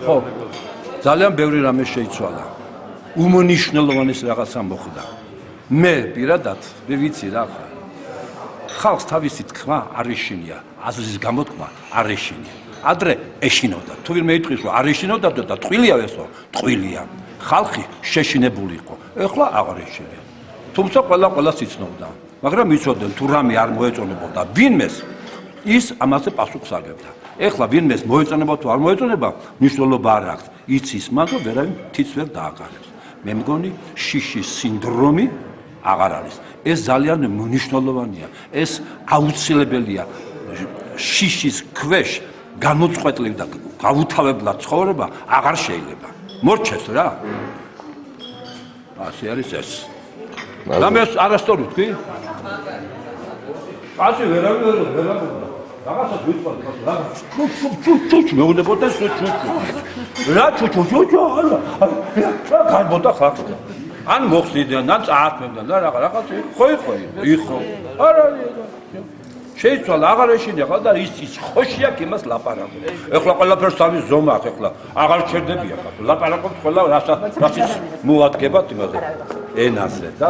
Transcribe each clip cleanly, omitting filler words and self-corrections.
ხო ძალიან ბევრი რამე შეიცვალა უმნიშვნელოვანეს რაღაცა მოხდა მე პირადად მე ვიცი რა ხალხს თავისი თქმა არ ეშინია აზრის გამოთქმა არ ეშინია ადრე ეშინოდა თუ ვინმე იტყვის რომ არ ეშინოდა და ტყუილია ესო ტყუილია ხალხი შეშინებული იყო ეხლა აღარ ეშინია თუმცა ყველას იცნობდა მაგრამ იცოდნენ თუ რამე არ მოეწონებოდა ვინმეს ის ამაზე პასუხს აგებდა ეხლა ვინმეს მოეწონება თუ არ მოეწონება მნიშვნელობა არ აქვს იცის მაგრამ ვერავინ თიც ვერ დააყარებს მე მგონი შიშის სინდრომი აღარ არის ეს ძალიან მნიშვნელოვანია ეს აუცილებელია შიშის ქვეშ გამოწყვეტლივ და გაუთავებლად ცხოვრება აღარ შეიძლება მორჩეს რა ასე არის ეს და მე არასწორი თქვი ასე ვერავინ რაღაცა ვიტყვი რა ჩუ მეუნებოდა ჩუ რა განბოდა ხალხი ან მოხდიდნენ ან წაათმევდნენ და რაღაც იხო არა შეიცვალა აღარ ეშინია ხალხი და ის ხოში აქვს იმას ლაპარაკობს ეხლა ყველაფერს თავის ზომა აქვს ეხლა აღარ ჩერდებია ხალხი ლაპარაკობს ყველა რასაც მოადგებათ იმაზე ენაზე და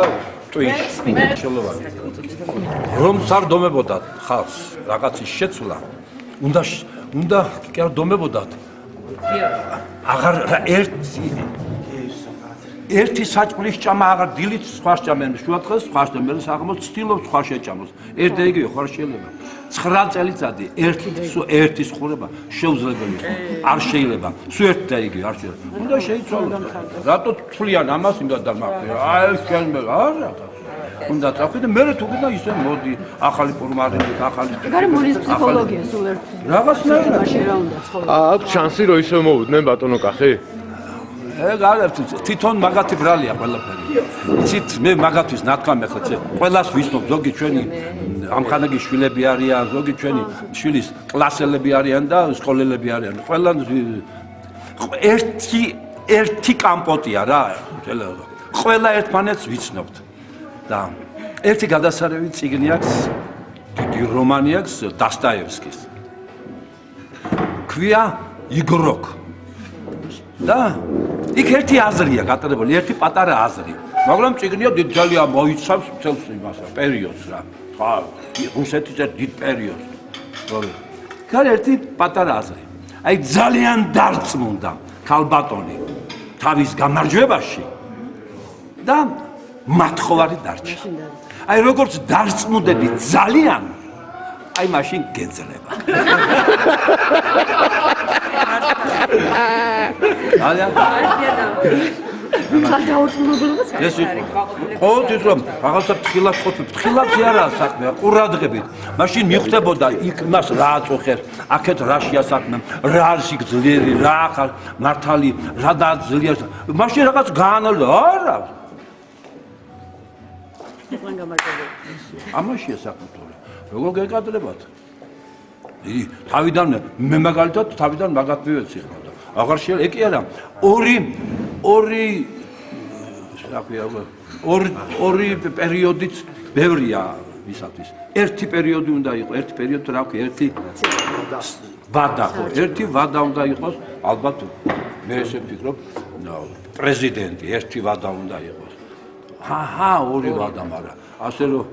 ტვინშელოვანი რომ სარდომებოდათ ხალხს რაღაცის შეცვლა უნდა კი არ დომებოდათ აღარ ერთი საჭმლის ჭამა აღარ დილით სხვა ჭამენ შუადღეს სხვა ჭამენ საღამოს ცდილობს სხვა შეჭამოს ერთ იგივე ხარ შეიძლება 9 წელიწადი ერთის ხურება შეუძლებელი არ შეიძლება სულ ერთ და იგივე არ შეიძლება უნდა შეიცვალოს რატო თვლიან ამას იმდა და აი ჩვენ არა უნდა წავიდე და მე თუ კიდე ისე მოდი ახალი ფორმატები ახალი გარი მოდის ფსიქოლოგია სულ ერთ რაღაცნაირად მაშინ რა უნდა ცხოვრობ აქვს შანსი რომ ისე მოვუდნენ ბატონო კახი ეგ არის თვითონ მაგათი ბრალია ყველაფერი ცით მე მაგათვის ნათქვამი ხეცე ყველას ვისნობ ზოგი ჩვენი ამხანაგი შვილები არიან ზოგი ჩვენი შვილის კლასელები არიან და სკოლელები არიან ყველა ერთი კამპოტია რა ყველა ერთმანეთს ვიცნობთ და ერთი გადასარევი წიგნი აქვს დიდი რომანი აქვს დასტაევსკის ქვია იგროკ და იქ ერთი აზრია გატარებული ერთი პატარა აზრი მაგრამ წიგნია ძალიან მოიცავს მთელს იმასა პერიოდს რა ხა რუსეთის დიდ პერიოდს გარ ერთი პატარა აზრი აი ძალიან დარწმუნდა ქალბატონი თავის გამარჯვებაში და მათხოვარი დარჩა აი როგორც დარწმუნდები ძალიან აი მაშინ გეძლება ალია გადაურტმობლობას ეს იყო ყოველთვის რომ რაღაცა თხილად ყოფილი თხილად არაა საქმე ყურადღებით მაშინ მიხვდებოდა იქ მას რა აწუხებს აქეთ რაშია საქმე რა არის იქ ძლიერი რა ახალ მართალი რა დაძლიერ მაშინ რაღაც გაანალო არა ამაშია საქმე როგორ გეკადრებათ თავიდან მე მაგალითად თავიდან მაგათ მივეცი ხმა და აღარ შეიძლება ეკი არა ორი პერიოდიც ბევრია ვისათვის ერთი პერიოდი უნდა იყოს ერთი პერიოდი რა ვქი ერთი ვადა ხო ერთი ვადა უნდა იყოს ალბათ მე ესე ვფიქრობ პრეზიდენტი ერთი ვადა უნდა იყოს ჰა ორი ვადა მაგრამ ასე რომ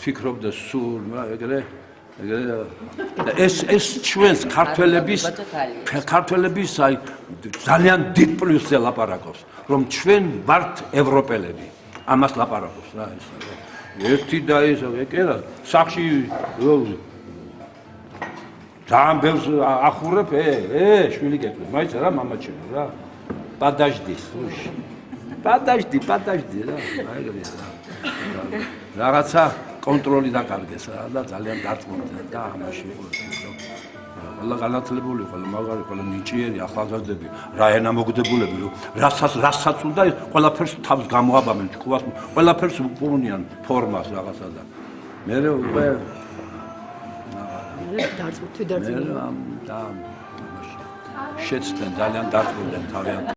ფიქრობდა სულ ეგრე ეს ჩვენს ქართველების აი ძალიან დიდ პლუსზე ლაპარაკობს რომ ჩვენ ვართ ევროპელები ამას ლაპარაკობს რა ეს ერთი და ეს ეკერა სახში ძალიან ბევრს ახურებ შვილი გეტყვი მაინც რა მამაჩემო რა პადაჟდი რა ეგრეა რაღაცა კონტროლი დაკარგეს რა და ძალიან დარწმუნდა და ამაში ყველა განათლებული ყველა მაგარი ყველა ნიჭიერი ახალგაზრდები რა ენა მოგდებულები რომ რასაც უნდა ყველაფერს თავს გამოაბამენ ჭკუას ყველაფერს უყურნიან ფორმას რაღაცა და მე უკვე დარწმუნდა და შეცდნენ ძალიან დარწმუნდნენ თავიანთ